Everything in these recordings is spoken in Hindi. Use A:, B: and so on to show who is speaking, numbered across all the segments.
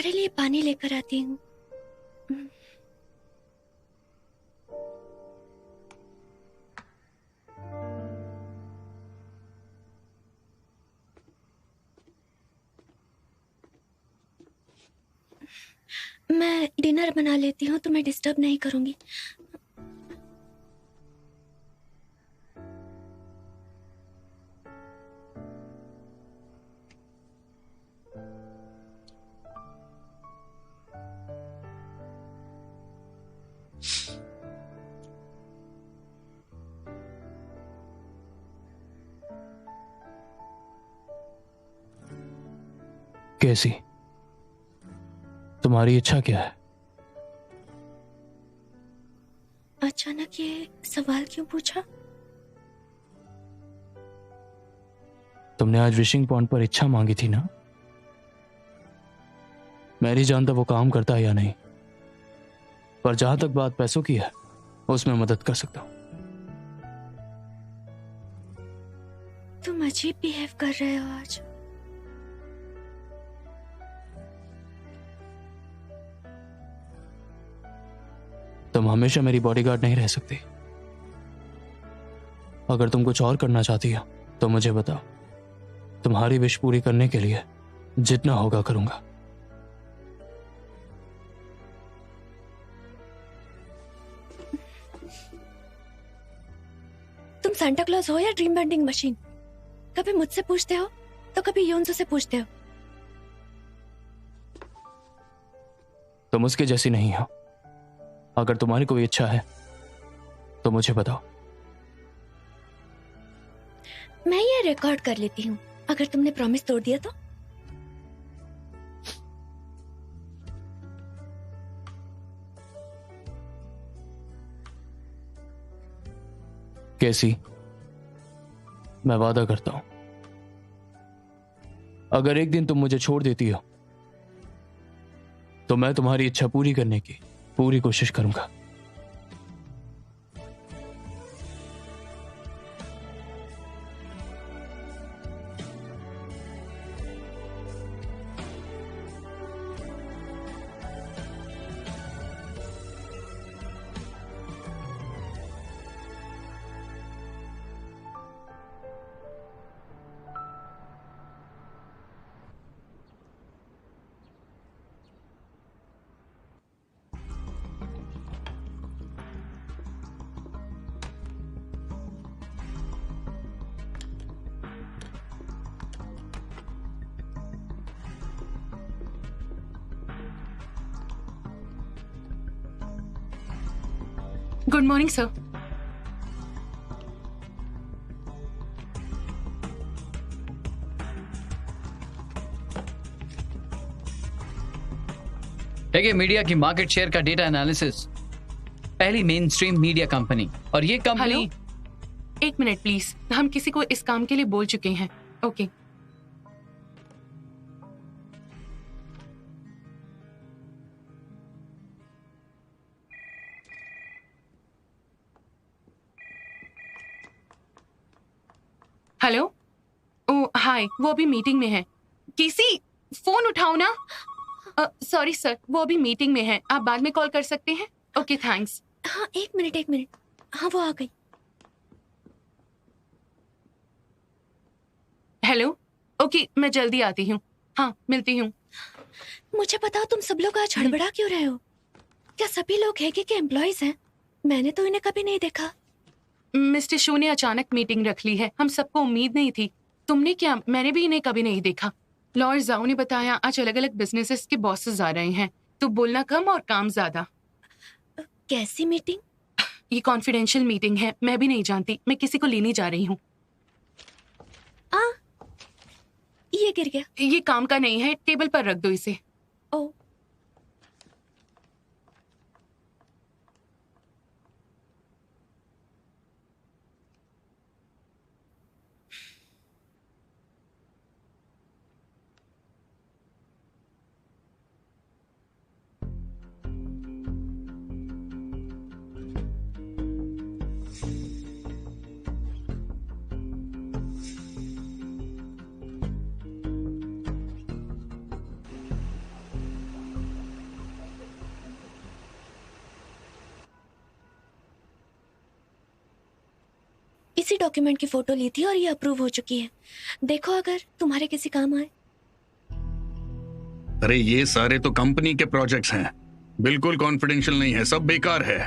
A: तुम्हारे लिए पानी लेकर आती हूँ। मैं डिनर बना लेती हूँ, तुम्हें डिस्टर्ब नहीं करूंगी।
B: कैसी, तुम्हारी इच्छा क्या है?
A: अचानक ये सवाल क्यों पूछा?
B: तुमने आज विशिंग पॉइंट पर इच्छा मांगी थी ना? मैं नहीं जानता वो काम करता है या नहीं, पर जहां तक बात पैसों की है उसमें मदद कर सकता हूं।
A: तुम अजीब बिहेव कर रहे हो आज।
B: तुम हमेशा मेरी बॉडीगार्ड नहीं रह सकती। अगर तुम कुछ और करना चाहती हो तो मुझे बताओ, तुम्हारी विश पूरी करने के लिए जितना होगा करूंगा।
A: तुम सांता क्लॉज हो या ड्रीम बेंडिंग मशीन? कभी मुझसे पूछते हो तो कभी योंसो से पूछते हो।
B: तुम उसके जैसी नहीं हो। अगर तुम्हारी कोई इच्छा है तो मुझे बताओ।
A: मैं ये रिकॉर्ड कर लेती हूँ, अगर तुमने प्रॉमिस तोड़ दिया तो।
B: कैसी, मैं वादा करता हूं, अगर एक दिन तुम मुझे छोड़ देती हो तो मैं तुम्हारी इच्छा पूरी करने की पूरी कोशिश करूंगा।
C: Good morning sir.
D: देखिए, मीडिया की मार्केट शेयर का डेटा एनालिसिस, पहली मेन स्ट्रीम मीडिया कंपनी, और ये कंपनी।
C: हेलो, एक मिनट प्लीज, हम किसी को इस काम के लिए बोल चुके हैं। ओके। हेलो। ओ हाय, वो अभी मीटिंग में है। किसी फोन उठाओ ना। सॉरी सर, वो अभी मीटिंग में है, आप बाद में कॉल कर सकते हैं। Okay thanks.
A: हाँ एक मिनट। हाँ वो आ गई।
C: हेलो। ओके, मैं जल्दी आती हूँ। हाँ मिलती हूँ।
A: मुझे बताओ, तुम सब लोग आज हड़बड़ा क्यों रहे हो? क्या सभी लोग हेगे के एम्प्लॉइज हैं? मैंने तो इन्हें कभी नहीं देखा।
C: मिस्टर शू ने अचानक मीटिंग रख ली है, हम सबको उम्मीद नहीं थी। तुमने क्या? मैंने भी इन्हें कभी नहीं देखा। लॉर्ड जाओ ने बताया आज अलग अलग बिजनेसेस के बॉसेस आ रहे हैं, तो बोलना कम और काम ज्यादा।
A: कैसी मीटिंग?
C: ये कॉन्फिडेंशियल मीटिंग है, मैं भी नहीं जानती, मैं किसी को लेने जा रही हूँ।
A: ये गिर गया।
C: ये काम का नहीं है, टेबल पर रख दो इसे।
A: ओ उसी डॉक्यूमेंट की फोटो ली थी और ये अप्रूव हो चुकी है। देखो अगर तुम्हारे किसी काम आए।
E: अरे ये सारे तो कंपनी के प्रोजेक्ट्स हैं, बिल्कुल कॉन्फिडेंशियल नहीं है, सब बेकार है।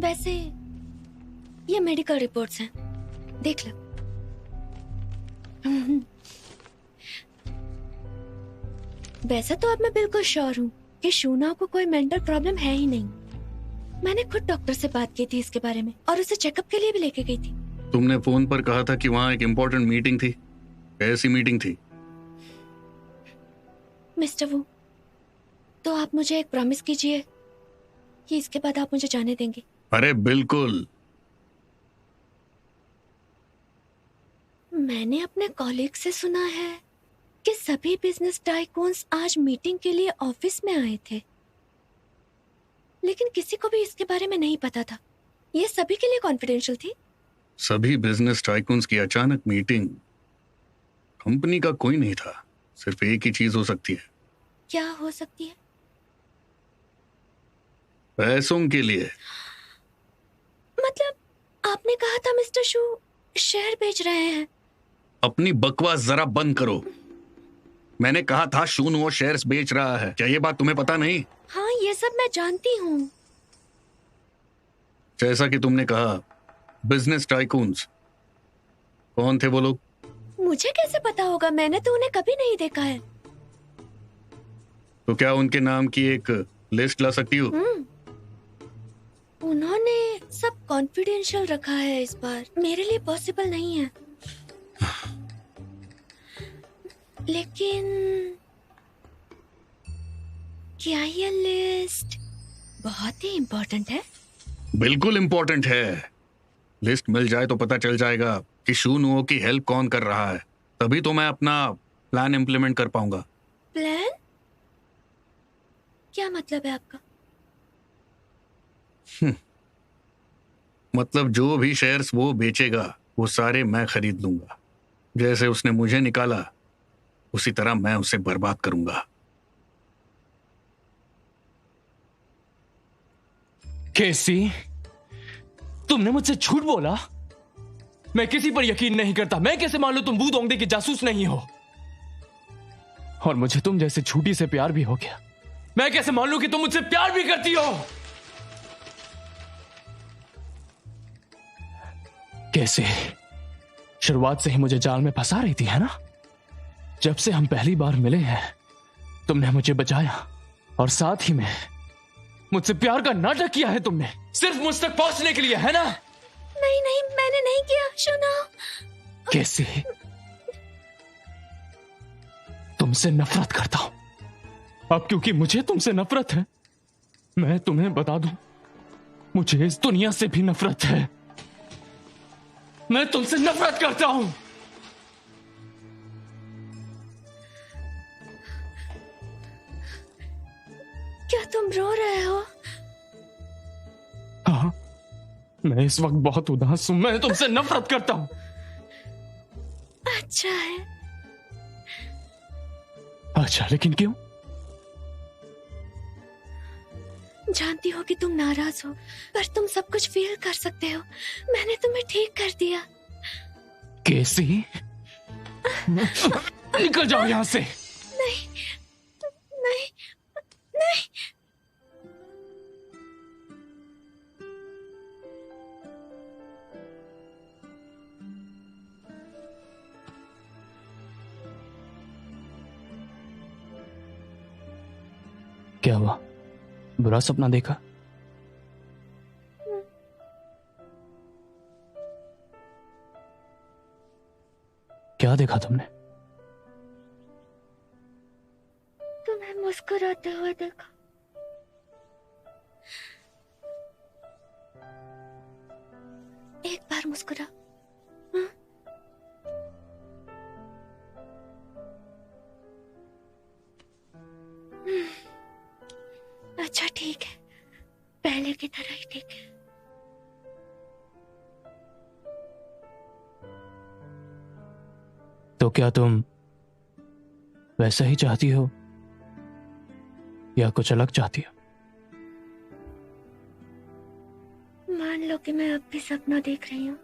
A: वैसे ये मेडिकल रिपोर्ट्स हैं, देख लो। वैसे तो अब मैं बिल्कुल श्योर हूँ कि शूना को कोई मेंटल प्रॉब्लम है ही नहीं। मैंने खुद डॉक्टर से बात की थी इसके बारे में और उसे चेकअप के लिए भी लेके गई थी।
E: तुमने फोन पर कहा था कि वहाँ एक इम्पोर्टेंट मीटिंग थी, कैसी मीटिंग थी?
A: मिस्टर वू, तो आप मुझे एक प्रॉमिस कीजिए कि इसके बाद आप मुझे जाने देंगे।
E: अरे बिल्कुल।
A: मैंने अपने कॉलीग से सुना है कि सभी बिजनेस टाइकून्स आज मीटिंग के लिए ऑफिस में आए थे, लेकिन किसी को भी इसके बारे में नहीं पता था। ये सभी के लिए कॉन्फिडेंशियल थी।
E: सभी बिजनेस टाइकून्स की अचानक मीटिंग, कंपनी का कोई नहीं था। सिर्फ एक ही चीज हो सकती है।
A: क्या हो सकती है?
E: पैसों के लिए।
A: मतलब आपने कहा था मिस्टर शू शेयर बेच रहे हैं।
E: अपनी बकवास जरा बंद करो। मैंने कहा था शून वो शेयर्स बेच रहा है, क्या ये बात तुम्हें पता नहीं?
A: हाँ, ये सब मैं जानती हूँ।
E: जैसा कि तुमने कहा, बिजनेस टाइकून्स, कौन थे वो लोग?
A: मुझे कैसे पता होगा? मैंने तो उन्हें कभी नहीं देखा है।
E: तो क्या उनके नाम की एक लिस्ट ला सकती हो?
A: उन्होंने सब कॉन्फिडेंशियल रखा है इस बार, मेरे लिए पॉसिबल नहीं है। लेकिन क्या ये लिस्ट बहुत ही इम्पोर्टेंट है?
E: बिल्कुल इम्पोर्टेंट है। लिस्ट मिल जाए तो पता चल जाएगा कि शूनुओ की हेल्प कौन कर रहा है। तभी तो मैं अपना प्लान इम्प्लीमेंट कर पाऊंगा।
A: प्लान? क्या मतलब है आपका?
E: मतलब जो भी शेयर्स वो बेचेगा वो सारे मैं खरीद लूंगा। जैसे उसने मुझे निकाला उसी तरह मैं उसे बर्बाद करूंगा।
B: केसी, तुमने मुझसे झूठ बोला। मैं किसी पर यकीन नहीं करता। मैं कैसे मान लूं तुम वू दोंगडे के जासूस नहीं हो? और मुझे तुम जैसे झूठी से प्यार भी हो गया। मैं कैसे मान लूं कि तुम मुझसे प्यार भी करती हो? कैसे शुरुआत से ही मुझे जाल में फंसा रही थी, है ना? जब से हम पहली बार मिले हैं तुमने मुझे बचाया और साथ ही में मुझसे प्यार का नाटक किया है तुमने, सिर्फ मुझ तक पहुंचने के लिए, है ना?
A: नहीं नहीं, मैंने नहीं किया। सुनो।
B: कैसे तुमसे नफरत करता हूं अब, क्योंकि मुझे तुमसे नफरत है। मैं तुम्हें बता दूं, मुझे इस दुनिया से भी नफरत है। मैं तुमसे नफरत करता हूं।
A: क्या तुम रो रहे हो?
B: हाँ, मैं इस वक्त बहुत उदास हूं। मैं तुमसे नफरत करता हूं।
A: अच्छा है।
B: अच्छा, लेकिन क्यों?
A: जानती हो कि तुम नाराज हो, पर तुम सब कुछ फील कर सकते हो। मैंने तुम्हें ठीक कर दिया।
B: कैसी? निकल जाओ यहां से।
A: नहीं नहीं नहीं।
B: क्या हुआ? बुरा सपना देखा? क्या देखा तुमने?
A: तुम्हें मुस्कुराते हुए देखा। एक बार मुस्कुरा। हाँ? अच्छा ठीक है, पहले की तरह ही ठीक है।
B: तो क्या तुम वैसा ही चाहती हो या कुछ अलग चाहती हो?
A: मान लो कि मैं अब भी सपना देख रही हूँ।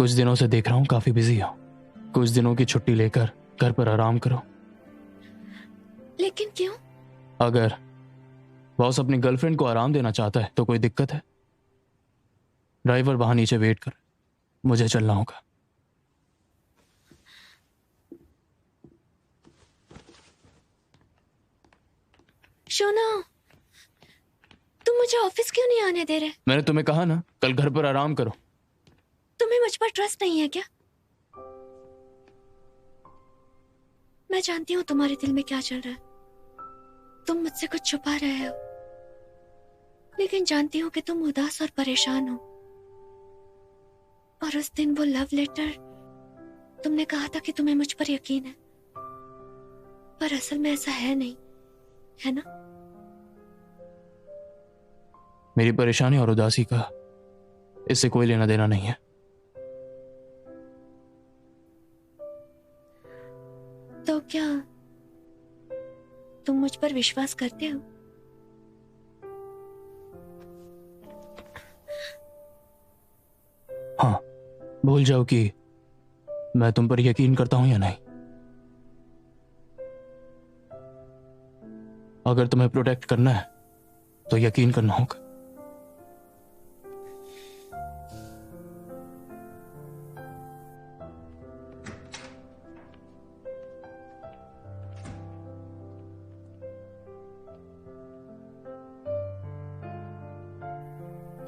B: कुछ दिनों से देख रहा हूँ काफी बिजी हो। कुछ दिनों की छुट्टी लेकर घर पर आराम करो।
A: लेकिन क्यों?
B: अगर बॉस अपनी गर्लफ्रेंड को आराम देना चाहता है तो कोई दिक्कत है? ड्राइवर वहां नीचे वेट कर, मुझे चलना होगा।
A: शोना, तुम मुझे ऑफिस क्यों नहीं आने दे रहे?
B: मैंने तुम्हें कहा ना, कल घर पर आराम करो।
A: तुम्हें मुझ पर ट्रस्ट नहीं है क्या? मैं जानती हूँ तुम्हारे दिल में क्या चल रहा है। तुम मुझसे कुछ छुपा रहे हो, लेकिन जानती हूँ कि तुम उदास और परेशान हो। और उस दिन वो लव लेटर, तुमने कहा था कि तुम्हें मुझ पर यकीन है, पर असल में ऐसा है नहीं, है ना?
B: मेरी परेशानी और उदासी का इससे कोई लेना देना नहीं है।
A: तो क्या तुम मुझ पर विश्वास करते हो?
B: हाँ, भूल जाओ कि मैं तुम पर यकीन करता हूं या नहीं। अगर तुम्हें प्रोटेक्ट करना है तो यकीन करना होगा।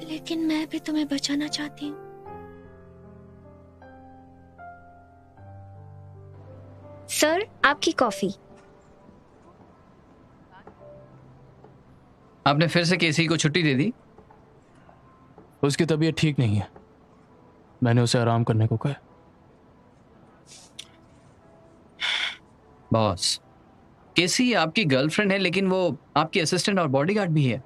A: लेकिन मैं भी तुम्हें बचाना चाहती हूँ।
F: सर, आपकी कॉफी।
D: आपने फिर से केसी को छुट्टी दे दी?
B: उसकी तबीयत ठीक नहीं है, मैंने उसे आराम करने को कहा।
D: बॉस, केसी आपकी गर्लफ्रेंड है, लेकिन वो आपकी असिस्टेंट और बॉडीगार्ड भी है।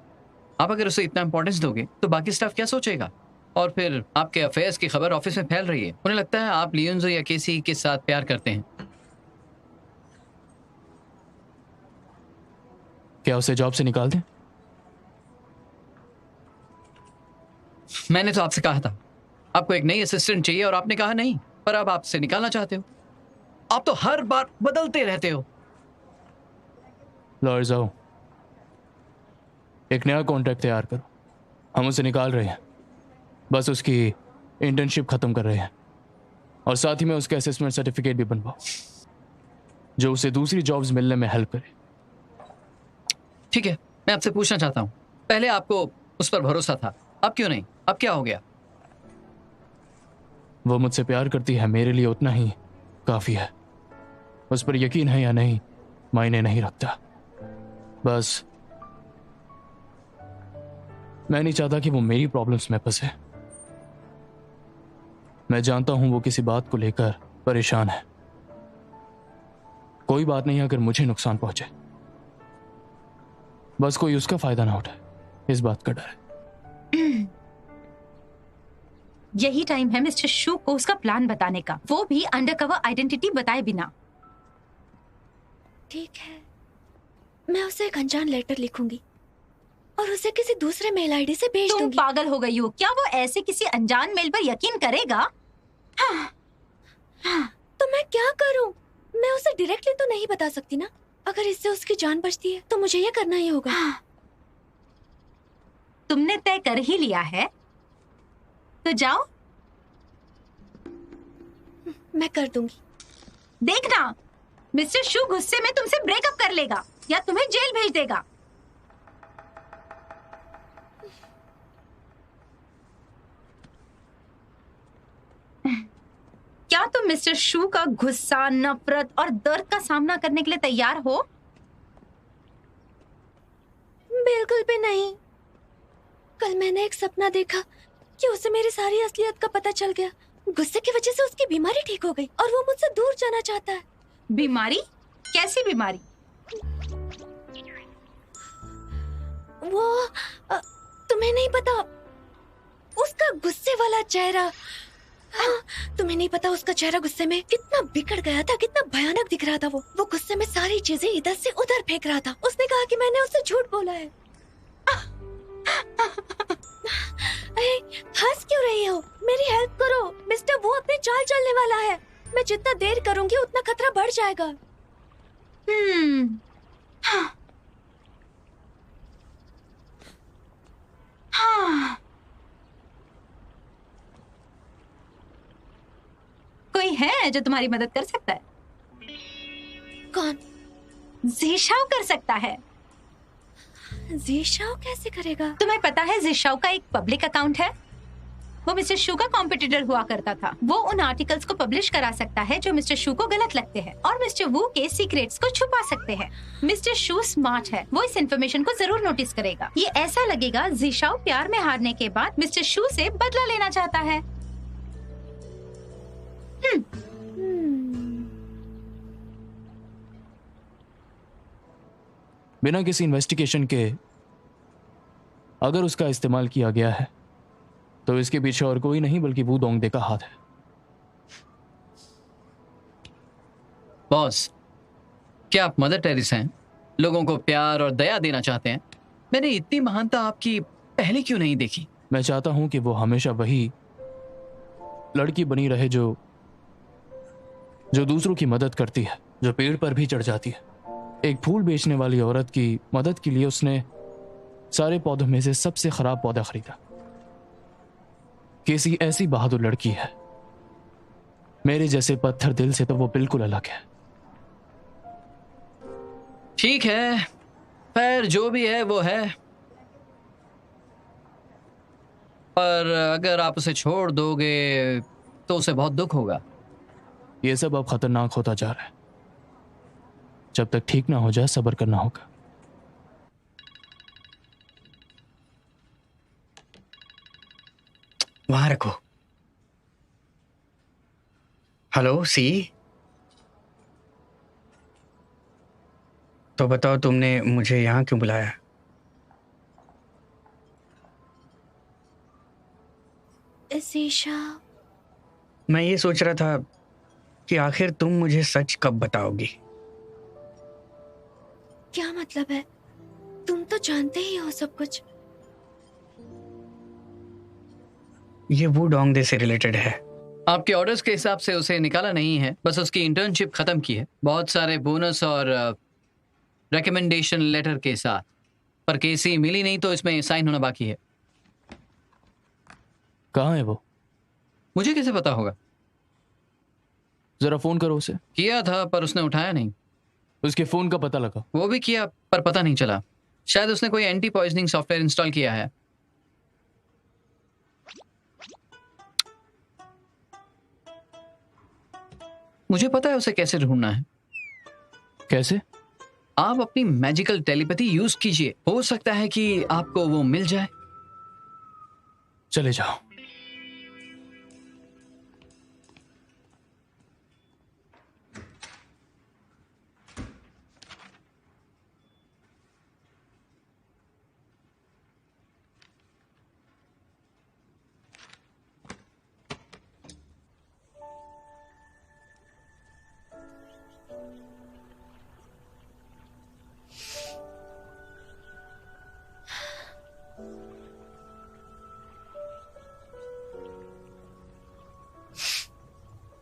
D: आप अगर उसे इतना इंपॉर्टेंस दोगे तो बाकी स्टाफ क्या सोचेगा? और फिर आपके अफेयर्स की खबर ऑफिस में फैल रही है। उन्हें लगता है आप लियोन्जो या केसी के साथ प्यार करते हैं।
B: क्या उसे जॉब से निकाल दें?
D: मैंने तो आपसे कहा था आपको एक नई असिस्टेंट चाहिए और आपने कहा नहीं, पर अब आपसे निकालना चाहते हो। आप तो हर बार बदलते रहते हो।
B: लॉयर जाओ, एक नया कॉन्ट्रैक्ट तैयार करो। हम उसे निकाल रहे हैं, बस उसकी इंटर्नशिप खत्म कर रहे हैं, और साथ ही में उसका असेसमेंट सर्टिफिकेट भी बनवाओ जो उसे दूसरी जॉब्स मिलने में हेल्प करे।
D: ठीक है, मैं आपसे पूछना चाहता हूँ, पहले आपको उस पर भरोसा था, अब क्यों नहीं? अब क्या हो गया?
B: वो मुझसे प्यार करती है, मेरे लिए उतना ही काफी है। उस पर यकीन है या नहीं मायने नहीं रखता। बस मैं नहीं चाहता कि वो मेरी प्रॉब्लम्स में फंसे। मैं जानता हूं वो किसी बात को लेकर परेशान है। कोई बात नहीं अगर मुझे नुकसान पहुंचे, बस कोई उसका फायदा ना उठाए, इस बात का डर है।
G: यही टाइम है मिस्टर शू को उसका प्लान बताने का, वो भी अंडरकवर आइडेंटिटी बताए बिना।
A: ठीक है, मैं उसे एक अनजान लेटर लिखूंगी और उसे किसी दूसरे मेल आईडी से भेज
G: तुम
A: दूंगी।
G: पागल हो गई हो क्या? वो ऐसे किसी अनजान मेल पर यकीन करेगा?
A: तो मैं क्या करूं? मैं उसे डायरेक्टली तो नहीं बता सकती ना। अगर इससे उसकी जान बचती है तो मुझे ये करना ही होगा।
G: तुमने तय कर ही लिया है तो जाओ।
A: मैं कर दूंगी।
G: देखना, मिस्टर शू गुस्से में तुमसे ब्रेकअप कर लेगा या तुम्हें जेल भेज देगा। क्या तुम मिस्टर शू का गुस्सा, नफरत और दर्द का सामना करने के लिए तैयार हो?
A: बिल्कुल भी नहीं। कल मैंने एक सपना देखा कि उसे मेरी सारी असलियत का पता चल गया। गुस्से की वजह से उसकी बीमारी ठीक हो गई और वो मुझसे दूर जाना चाहता है।
G: बीमारी? कैसी बीमारी?
A: वो तुम्हें नहीं पता, उसका गुस्से वाला चेहरा। हाँ, तुम्हें नहीं पता उसका चेहरा गुस्से में कितना बिगड़ गया था, कितना भयानक दिख रहा था। वो गुस्से में सारी चीजें इधर से उधर फेंक रहा था। उसने कहा कि मैंने उससे झूठ बोला है। अरे हंस क्यों रही हो? मेरी हेल्प करो। मिस्टर वो अपने चाल चलने वाला है। मैं जितना देर करूंगी उतना खतरा बढ़ जाएगा।
G: हाँ। हाँ। कोई है जो तुम्हारी मदद कर सकता है?
A: कौन?
G: ज़ीशाओ कर सकता है।
A: ज़ीशाओ कैसे करेगा?
G: तुम्हें पता है ज़ीशाओ का एक पब्लिक अकाउंट है। वो मिस्टर शू का कॉम्पिटिटर हुआ करता था। वो उन आर्टिकल्स को पब्लिश करा सकता है जो मिस्टर शू को गलत लगते हैं और मिस्टर वू के सीक्रेट्स को छुपा सकते हैं। मिस्टर शू स्मार्ट है, वो इस इन्फॉर्मेशन को जरूर नोटिस करेगा। ये ऐसा लगेगा ज़ीशाओ प्यार में हारने के बाद मिस्टर शू से बदला लेना चाहता है।
B: बिना किसी इन्वेस्टिगेशन के अगर उसका इस्तेमाल किया गया है तो इसके पीछे और कोई नहीं बल्कि वू दोंगडे का हाथ है।
D: बॉस, क्या आप मदर टेरेसा हैं? लोगों को प्यार और दया देना चाहते हैं? मैंने इतनी महानता आपकी पहले क्यों नहीं देखी?
B: मैं चाहता हूं कि वो हमेशा वही लड़की बनी रहे जो दूसरों की मदद करती है, जो पेड़ पर भी चढ़ जाती है। एक फूल बेचने वाली औरत की मदद के लिए उसने सारे पौधों में से सबसे खराब पौधा खरीदा। केसी ऐसी बहादुर लड़की है, मेरे जैसे पत्थर दिल से तो वो बिल्कुल अलग है।
D: ठीक है, खैर जो भी है वो है। पर अगर आप उसे छोड़ दोगे तो उसे बहुत दुख होगा।
B: ये सब अब खतरनाक होता जा रहा है। जब तक ठीक ना हो जाए सब्र करना होगा।
H: वहां रखो। हेलो सी, तो बताओ तुमने मुझे यहाँ क्यों बुलाया?
A: ज़ीशा,
H: मैं ये सोच रहा था कि आखिर तुम मुझे सच कब बताओगी।
A: क्या मतलब है? तुम तो जानते ही हो सब कुछ।
H: ये वू डोंगडे से रिलेटेड है।
D: आपके ऑर्डर्स के हिसाब से उसे निकाला नहीं है, बस उसकी इंटर्नशिप खत्म की है, बहुत सारे बोनस और रिकमेंडेशन लेटर के साथ। पर केसी मिली नहीं तो इसमें साइन होना बाकी है।
B: कहाँ है वो?
D: मुझे कैसे पता होगा?
B: जरा फोन करो उसे।
D: किया था पर उसने उठाया नहीं।
B: उसके फोन का पता लगा।
D: वो भी किया पर पता नहीं चला। शायद उसने कोई एंटी पॉइजनिंग सॉफ्टवेयर इंस्टॉल किया है। मुझे पता है उसे कैसे ढूंढना है।
B: कैसे?
D: आप अपनी मैजिकल टेलीपैथी यूज कीजिए, हो सकता है कि आपको वो मिल जाए।
B: चले जाओ।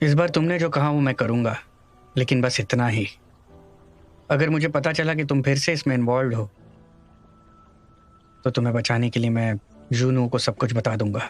H: इस बार तुमने जो कहा वो मैं करूंगा, लेकिन बस इतना ही। अगर मुझे पता चला कि तुम फिर से इसमें इन्वॉल्व हो तो तुम्हें बचाने के लिए मैं जूनू को सब कुछ बता दूंगा।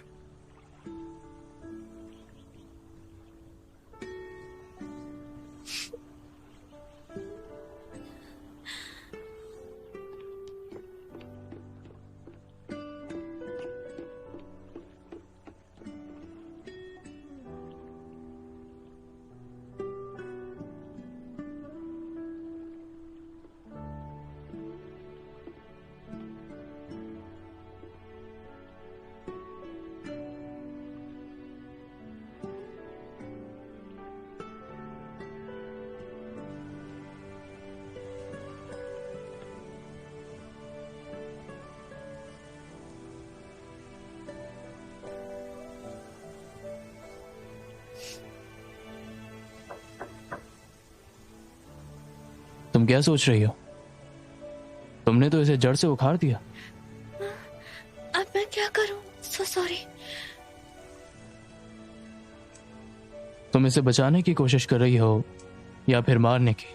B: तुम क्या सोच रही हो? तुमने तो इसे जड़ से उखाड़ दिया।
A: अब मैं क्या करूं? So sorry.
B: तुम इसे बचाने की कोशिश कर रही हो या फिर मारने की?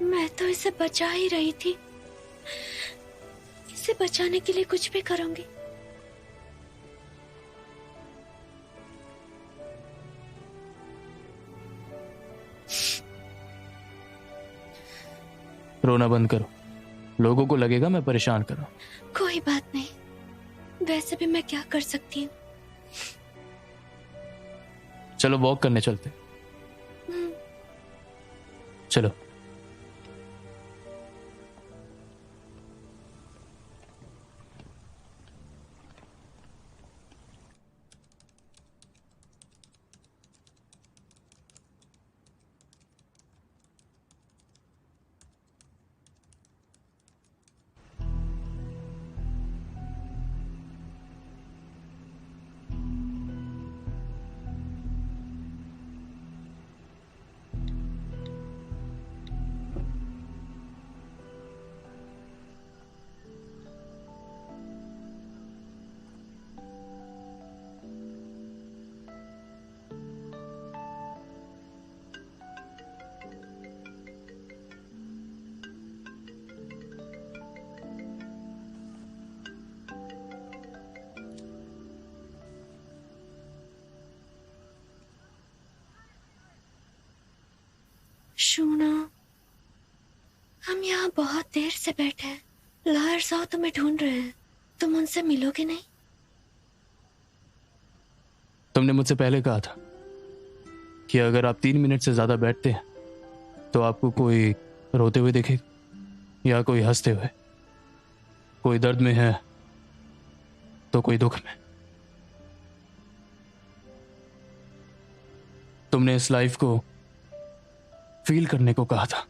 A: मैं तो इसे बचा ही रही थी। इसे बचाने के लिए कुछ भी करूंगी।
B: रोना बंद करो, लोगों को लगेगा मैं परेशान कर रहा हूं।
A: कोई बात नहीं, वैसे भी मैं क्या कर सकती हूँ।
B: चलो वॉक करने चलते। चलो।
A: शूना, हम यहाँ बहुत देर से बैठे हैं। लॉयर साहब तुम्हें ढूंढ रहे हैं, तुम उनसे मिलोगे नहीं?
B: तुमने मुझसे पहले कहा था कि अगर आप 3 मिनट से ज्यादा बैठते हैं तो आपको कोई रोते हुए दिखेगा या कोई हंसते हुए, कोई दर्द में है तो कोई दुख में। तुमने इस लाइफ को फील करने को कहा था,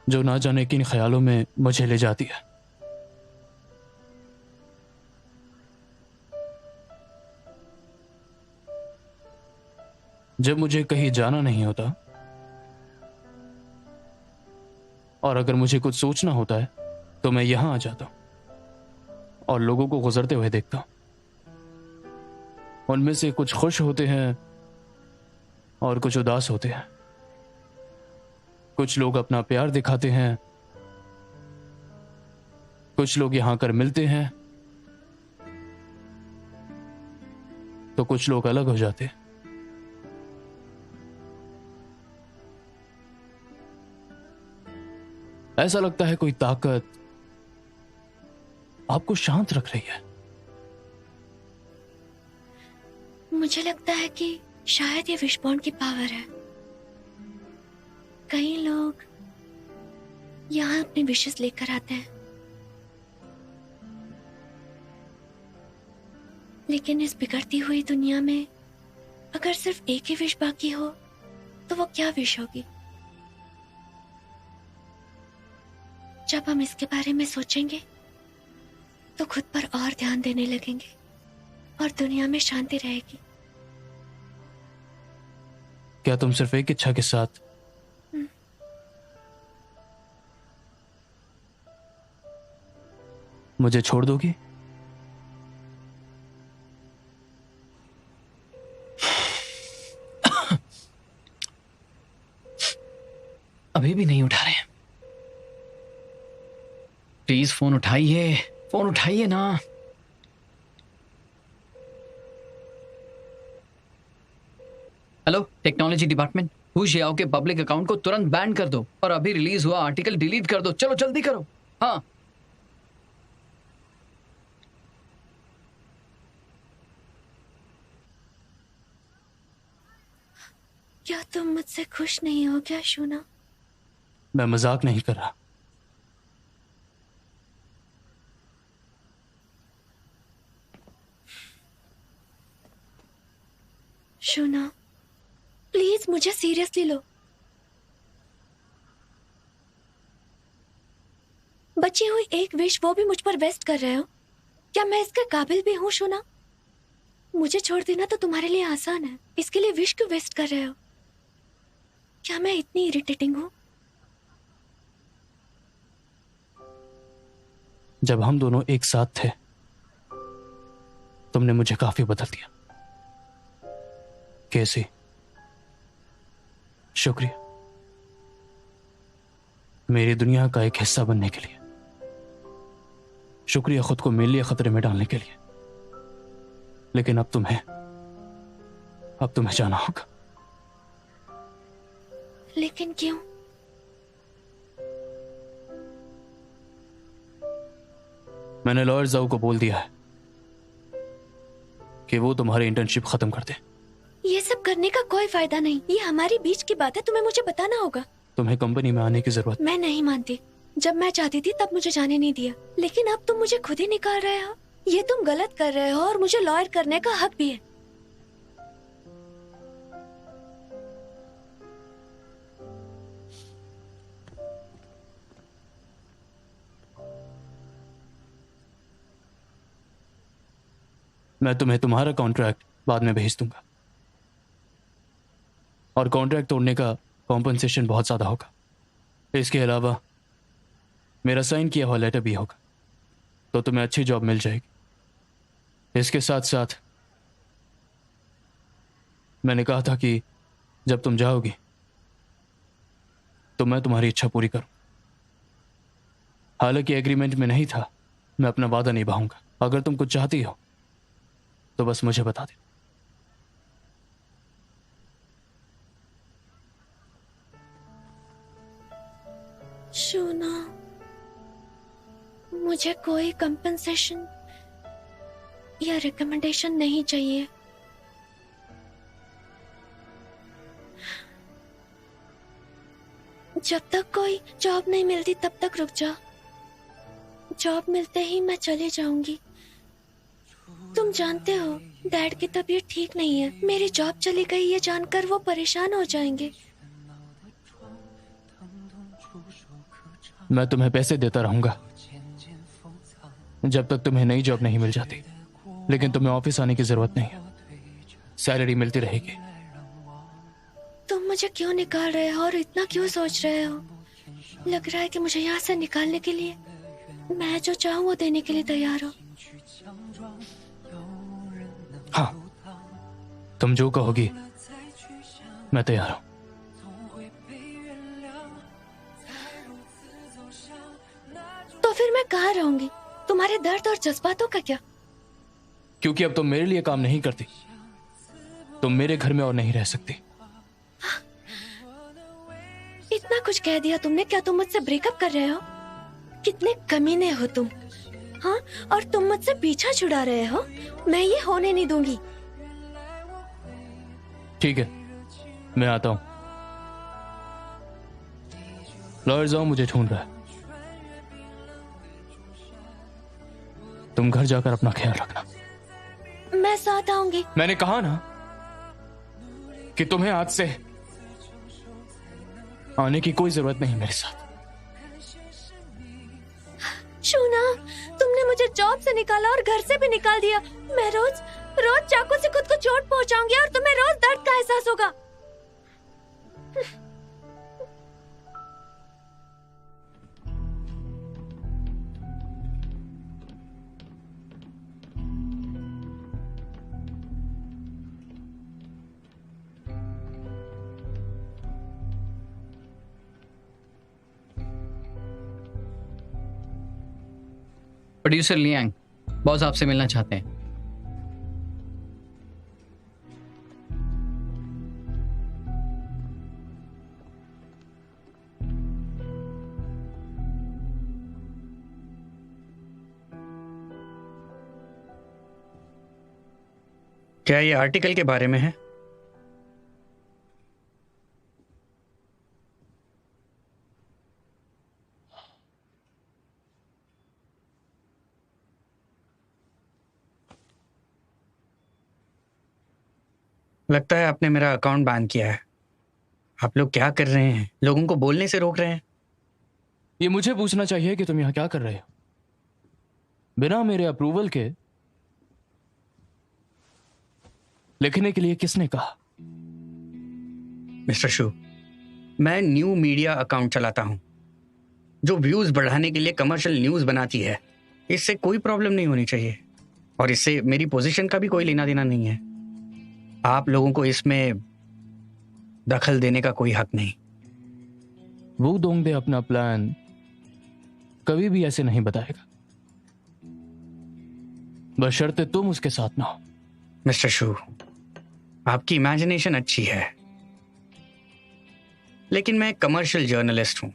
B: जो ना जाने किन ख्यालों में मुझे ले जाती है। जब मुझे कहीं जाना नहीं होता और अगर मुझे कुछ सोचना होता है तो मैं यहां आ जाता हूं और लोगों को गुजरते हुए देखता हूं। उनमें से कुछ खुश होते हैं और कुछ उदास होते हैं। कुछ लोग अपना प्यार दिखाते हैं, कुछ लोग यहां आकर मिलते हैं, तो कुछ लोग अलग हो जाते हैं। ऐसा लगता है कोई ताकत आपको शांत रख रही है।
A: मुझे लगता है कि शायद ये विशबॉर्न की पावर है। कई लोग यहाँ अपनी विशेस लेकर आते हैं, लेकिन इस बिगड़ती हुई दुनिया में अगर सिर्फ एक ही विश बाकी हो तो वो क्या विश होगी? जब हम इसके बारे में सोचेंगे तो खुद पर और ध्यान देने लगेंगे और दुनिया में शांति रहेगी।
B: क्या तुम सिर्फ एक इच्छा के साथ मुझे छोड़ दोगी?
D: अभी भी नहीं उठा रहे हैं। प्लीज फोन उठाइए, फोन उठाइए ना। Hello, technology department. Hu Jiao के पब्लिक अकाउंट को तुरंत बैन कर दो और अभी रिलीज हुआ आर्टिकल डिलीट कर दो। चलो जल्दी करो। हाँ,
A: क्या तुम मुझसे खुश नहीं हो क्या शूना?
B: मैं मजाक नहीं कर रहा।
A: शूना, प्लीज मुझे सीरियसली लो। बची हुई एक विश वो भी मुझ पर वेस्ट कर रहे हो। क्या मैं इसके काबिल भी हूँ शूना? मुझे छोड़ देना तो तुम्हारे लिए आसान है, इसके लिए विश क्यों वेस्ट कर रहे हो? क्या मैं इतनी इरिटेटिंग हूँ?
B: जब हम दोनों एक साथ थे तुमने मुझे काफी बदल दिया। कैसी? शुक्रिया मेरी दुनिया का एक हिस्सा बनने के लिए। शुक्रिया खुद को मेरे लिए खतरे में डालने के लिए। लेकिन अब तुम्हें जाना होगा।
A: लेकिन क्यों?
B: मैंने लॉयर जाऊ को बोल दिया है कि वो तुम्हारी इंटर्नशिप खत्म कर दे।
A: ये सब करने का कोई फायदा नहीं। ये हमारे बीच की बात है, तुम्हें मुझे बताना होगा।
B: तुम्हें कंपनी में आने की जरूरत।
A: मैं नहीं मानती। जब मैं चाहती थी तब मुझे जाने नहीं दिया, लेकिन अब तुम मुझे खुद ही निकाल रहे हो। ये तुम गलत कर रहे हो और मुझे लॉयर करने का हक भी है।
B: मैं तुम्हें तुम्हारा कॉन्ट्रैक्ट बाद में भेज दूंगा और कॉन्ट्रैक्ट तोड़ने का कॉम्पनसेशन बहुत ज्यादा होगा। इसके अलावा मेरा साइन किया हुआ लेटर भी होगा, तो तुम्हें अच्छी जॉब मिल जाएगी। इसके साथ साथ मैंने कहा था कि जब तुम जाओगी तो मैं तुम्हारी इच्छा पूरी करूं। हालांकि एग्रीमेंट में नहीं था, मैं अपना वादा निभाऊंगा। अगर तुम कुछ चाहती हो तो बस मुझे बता दे।
A: शूना, मुझे कोई कंपनसेशन या रिकमेंडेशन नहीं चाहिए। जब तक कोई जॉब नहीं मिलती तब तक रुक जा। जॉब मिलते ही मैं चली जाऊंगी। तुम जानते हो डैड की तबीयत ठीक नहीं है। मेरी जॉब चली गई ये जानकर वो परेशान हो जाएंगे।
B: मैं तुम्हें पैसे देता रहूंगा जब तक तुम्हें नई जॉब नहीं मिल जाती, लेकिन तुम्हें ऑफिस आने की जरूरत नहीं है। सैलरी मिलती रहेगी।
A: तुम मुझे क्यों निकाल रहे हो और इतना क्यों सोच रहे हो? लग रहा है कि मुझे यहाँ से निकालने के लिए मैं जो चाहूँ वो देने के लिए तैयार हो।
B: हाँ, तुम जो कहोगी मैं तैयार हूं।
A: तो फिर मैं कहाँ रहूंगी? तुम्हारे दर्द और जज्बातों का क्या?
B: क्योंकि अब तुम मेरे लिए काम नहीं करती, तुम मेरे घर में और नहीं रह सकती।
A: इतना कुछ कह दिया तुमने। क्या तुम मुझसे ब्रेकअप कर रहे हो? कितने कमीने हो तुम। हाँ, और तुम मुझसे पीछा छुड़ा रहे हो। मैं ये होने नहीं दूंगी।
B: ठीक है, मैं आता हूं। लॉयर जाओ मुझे ढूंढ रहा है। तुम घर जाकर अपना ख्याल रखना।
A: मैं साथ आऊंगी।
B: मैंने कहा ना कि तुम्हें आज से आने की कोई जरूरत नहीं मेरे साथ।
A: शूना, तुमने मुझे जॉब से निकाला और घर से भी निकाल दिया। मैं रोज रोज चाकू से खुद को चोट पहुंचाऊंगी और तुम्हें रोज दर्द का एहसास होगा।
D: प्रोड्यूसर लियांग, बॉस आपसे मिलना चाहते हैं।
H: क्या ये आर्टिकल के बारे में है? लगता है आपने मेरा अकाउंट बैन किया है। आप लोग क्या कर रहे हैं? लोगों को बोलने से रोक रहे हैं।
B: ये मुझे पूछना चाहिए कि तुम यहां क्या कर रहे हो? बिना मेरे अप्रूवल के लिखने के लिए किसने कहा?
H: मिस्टर शू, मैं न्यू मीडिया अकाउंट चलाता हूं जो व्यूज बढ़ाने के लिए कमर्शियल न्यूज बनाती है। इससे कोई प्रॉब्लम नहीं होनी चाहिए और इससे मेरी पोजीशन का भी कोई लेना देना नहीं है। आप लोगों को इसमें दखल देने का कोई हक नहीं।
B: वो दोंगदे अपना प्लान कभी भी ऐसे नहीं बताएगा, बशर्ते तुम उसके साथ ना हो।
H: मिस्टर शू, आपकी इमेजिनेशन अच्छी है, लेकिन मैं कमर्शियल जर्नलिस्ट हूं।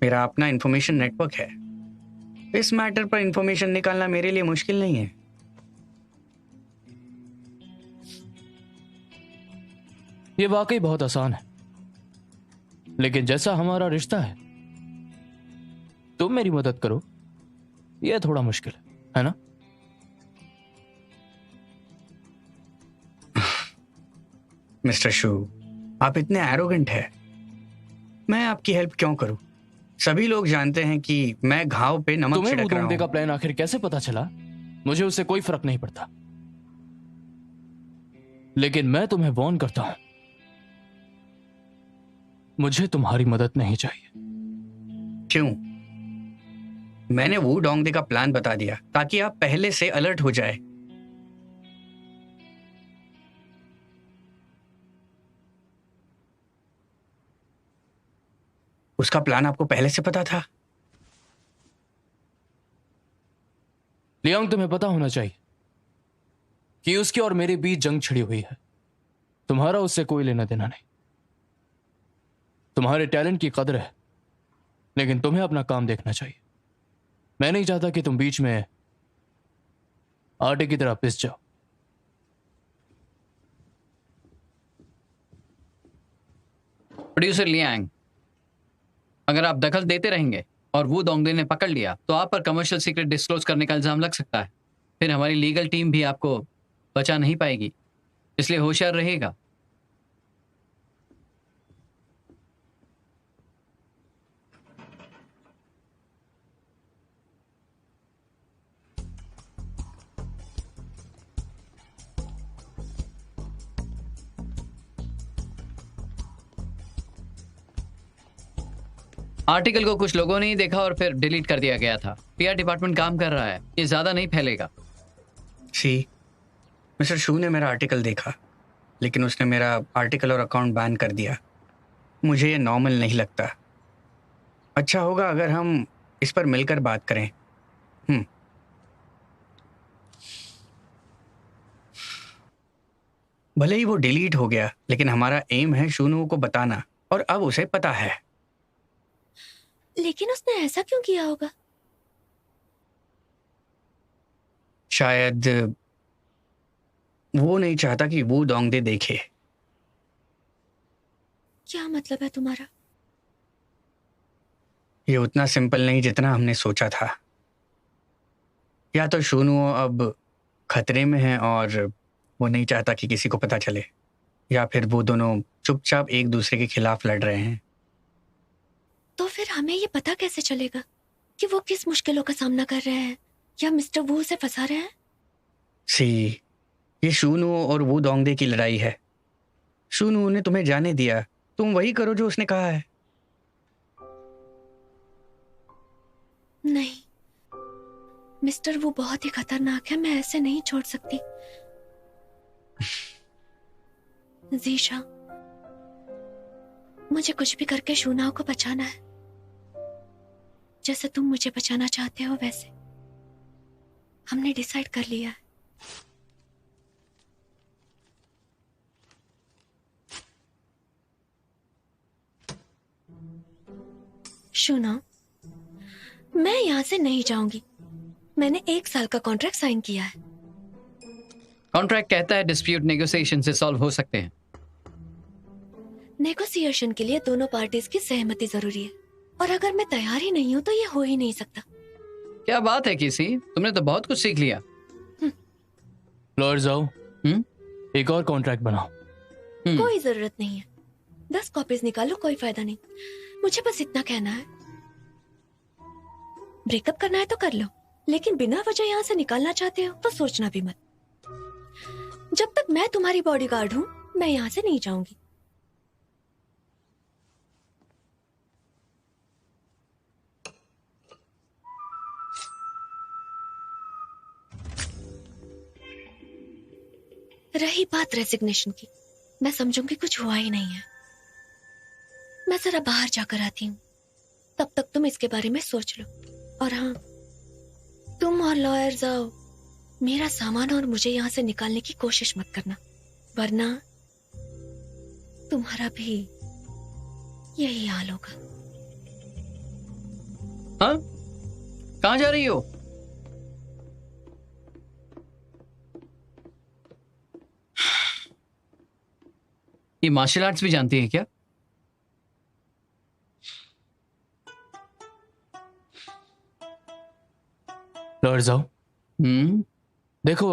H: मेरा अपना इंफॉर्मेशन नेटवर्क है। इस मैटर पर इंफॉर्मेशन निकालना मेरे लिए मुश्किल नहीं है।
B: ये वाकई बहुत आसान है, लेकिन जैसा हमारा रिश्ता है, तुम मेरी मदद करो, यह थोड़ा मुश्किल है ना?
H: मिस्टर शू, आप इतने एरोगेंट हैं। मैं आपकी हेल्प क्यों करूं? सभी लोग जानते हैं कि मैं घाव पे नमक
B: तुम्हें
H: छिड़क रहा
B: वुदोंगदे का
H: हूं।
B: प्लान आखिर कैसे पता चला? मुझे उससे कोई फर्क नहीं पड़ता, लेकिन मैं तुम्हें वार्न करता हूं, मुझे तुम्हारी मदद नहीं चाहिए।
H: क्यों? मैंने वो डोंगदे का प्लान बता दिया ताकि आप पहले से अलर्ट हो जाए। उसका प्लान आपको पहले से पता था?
B: लियांग, तुम्हें पता होना चाहिए कि उसके और मेरे बीच जंग छिड़ी हुई है। तुम्हारा उससे कोई लेना देना नहीं। तुम्हारे टैलेंट की कदर है, लेकिन तुम्हें अपना काम देखना चाहिए। मैं नहीं चाहता कि तुम बीच में आटे की तरह पिस जाओ।
D: प्रोड्यूसर लियांग, अगर आप दखल देते रहेंगे और वो दोंगदे ने पकड़ लिया तो आप पर कमर्शियल सीक्रेट डिस्क्लोज करने का इल्जाम लग सकता है। फिर हमारी लीगल टीम भी आपको बचा नहीं पाएगी, इसलिए होशियार रहेगा। आर्टिकल को कुछ लोगों ने ही देखा और फिर डिलीट कर दिया गया था। पीआर डिपार्टमेंट काम कर रहा है, ये ज्यादा नहीं फैलेगा।
H: सी, मिस्टर शू ने मेरा आर्टिकल देखा, लेकिन उसने मेरा आर्टिकल और अकाउंट बैन कर दिया। मुझे ये नॉर्मल नहीं लगता। अच्छा होगा अगर हम इस पर मिलकर बात करें। भले ही वो डिलीट हो गया, लेकिन हमारा एम है शूनुओं को बताना, और अब उसे पता है।
A: लेकिन उसने ऐसा क्यों किया होगा?
H: शायद वो नहीं चाहता कि वो दोंगदे देखे।
A: क्या मतलब है तुम्हारा?
H: ये उतना सिंपल नहीं जितना हमने सोचा था। या तो शूनुओ अब खतरे में है और वो नहीं चाहता कि किसी को पता चले, या फिर वो दोनों चुपचाप एक दूसरे के खिलाफ लड़ रहे हैं।
A: तो फिर हमें ये पता कैसे चलेगा कि वो किस मुश्किलों का सामना कर रहे हैं या मिस्टर वू से फंसा रहे हैं?
H: सी, ये शूनुओ और वो दोंगदे की लड़ाई है। शूनुओ ने तुम्हें जाने दिया, तुम वही करो जो उसने कहा है।
A: नहीं, मिस्टर वो बहुत ही खतरनाक है, मैं ऐसे नहीं छोड़ सकती। जीशा, मुझे कुछ भी करके शूनाओ को बचाना है, जैसे तुम मुझे बचाना चाहते हो वैसे। हमने डिसाइड कर लिया है। शूनाओ, मैं यहां से नहीं जाऊंगी। मैंने 1 साल का कॉन्ट्रैक्ट साइन किया है।
D: कॉन्ट्रैक्ट कहता है डिस्प्यूट नेगोशिएशन से सॉल्व हो सकते हैं।
A: नेगोशिएशन के लिए दोनों पार्टीज की सहमति जरूरी है, और अगर मैं तैयार ही नहीं हूं तो ये हो ही नहीं सकता।
D: क्या बात है किसी, तुमने तो बहुत कुछ सीख लिया।
B: लॉयर जाओ, एक और कॉन्ट्रैक्ट बनाओ।
A: कोई जरूरत नहीं है। 10 कॉपीज निकालो, कोई फायदा नहीं। मुझे बस इतना कहना है, ब्रेकअप करना है तो कर लो, लेकिन बिना वजह यहाँ से निकालना चाहते हो तो सोचना भी मत। जब तक मैं तुम्हारी बॉडीगार्ड हूँ, मैं यहाँ से नहीं जाऊंगी। रही बात रेजिग्नेशन की, मैं समझूंगी कुछ हुआ ही नहीं है। मैं जरा बाहर जाकर आती हूँ, तब तक तुम इसके बारे में सोच लो। और हाँ, तुम और लॉयर जाओ, मेरा सामान और मुझे यहाँ से निकालने की कोशिश मत करना, वरना तुम्हारा भी यही हाल होगा।
D: हाँ, कहाँ जा रही हो? ये मार्शल आर्ट्स भी जानती है क्या?
B: लॉयर जाओ,
D: हम्म।
B: देखो,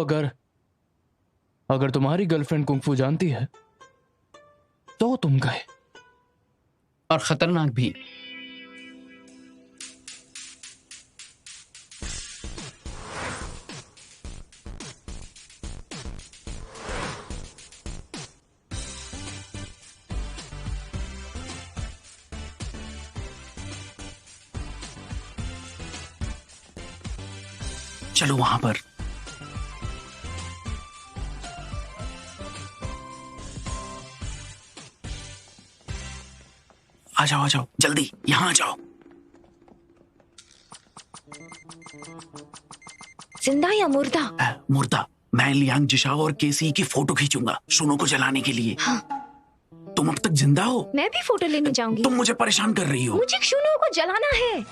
B: अगर तुम्हारी गर्लफ्रेंड कुंफू जानती है तो तुम गए।
D: और खतरनाक भी।
I: चलो वहां पर। आ जाओ जल्दी, यहां आ जाओ।
F: जिंदा या मुर्दा?
I: मुर्दा। मैं लियांग जिशा और केसी की फोटो खींचूंगा शूनो को जलाने के लिए।
F: हाँ।
I: तुम अब तक जिंदा हो?
F: मैं भी फोटो लेने जाऊंगी।
I: तुम मुझे परेशान कर रही हो।
F: मुझे शूनो को जलाना है।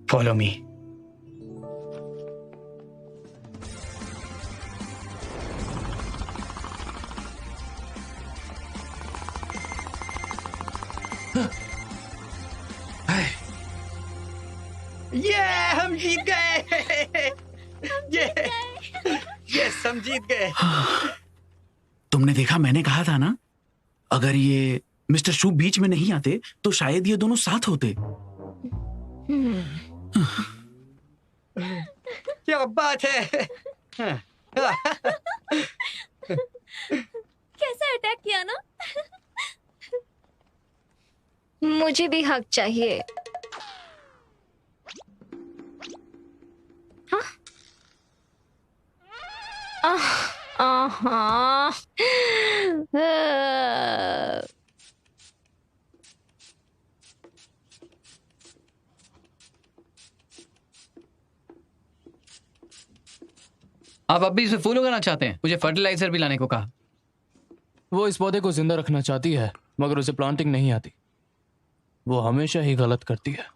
H: Follow me.
J: ये हम जीत गए। यस हम जीत गए।
I: तुमने देखा, मैंने कहा था ना, अगर ये मिस्टर शू बीच में नहीं आते तो शायद ये दोनों साथ होते।
J: क्या बात है।
A: कैसा अटैक किया ना।
F: मुझे भी हक चाहिए। हाँ? आहा।
D: आप अब भी इसमें फूल उगाना चाहते हैं? मुझे फर्टिलाइजर भी लाने को कहा।
B: वो इस पौधे को जिंदा रखना चाहती है, मगर उसे प्लांटिंग नहीं आती। वो हमेशा ही गलत करती है।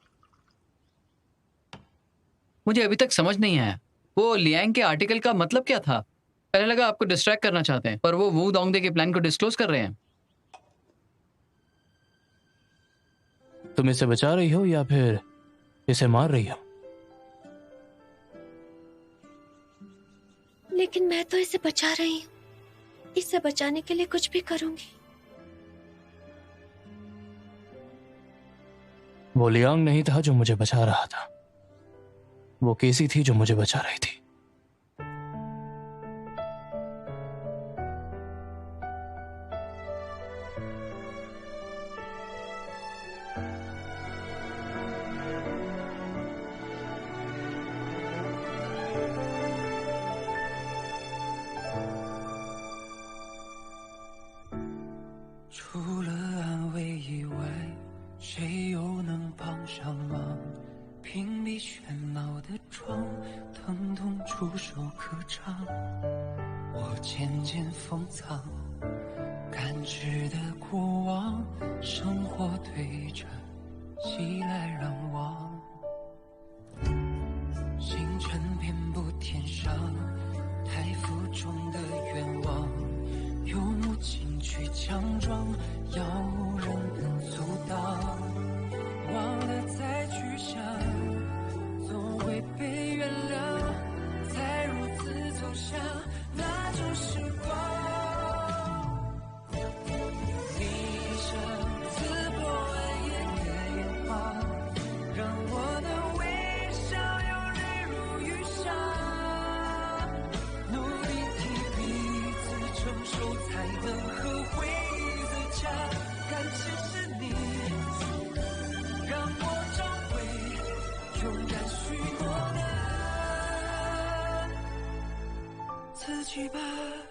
D: मुझे अभी तक समझ नहीं आया, वो लियांग के आर्टिकल का मतलब क्या था? पहले लगा आपको डिस्ट्रैक्ट करना चाहते हैं, पर वो वू दोंगदे के प्लान को डिस्क्लोज कर रहे हैं।
B: तुम इसे बचा रही हो या फिर इसे मार रही हो?
A: लेकिन मैं तो इसे बचा रही हूँ। इसे बचाने के लिए कुछ भी करूंगी।
B: वो लियांग नहीं था जो मुझे बचा रहा था। वो केसी थी जो मुझे बचा रही थी।
K: 自己吧。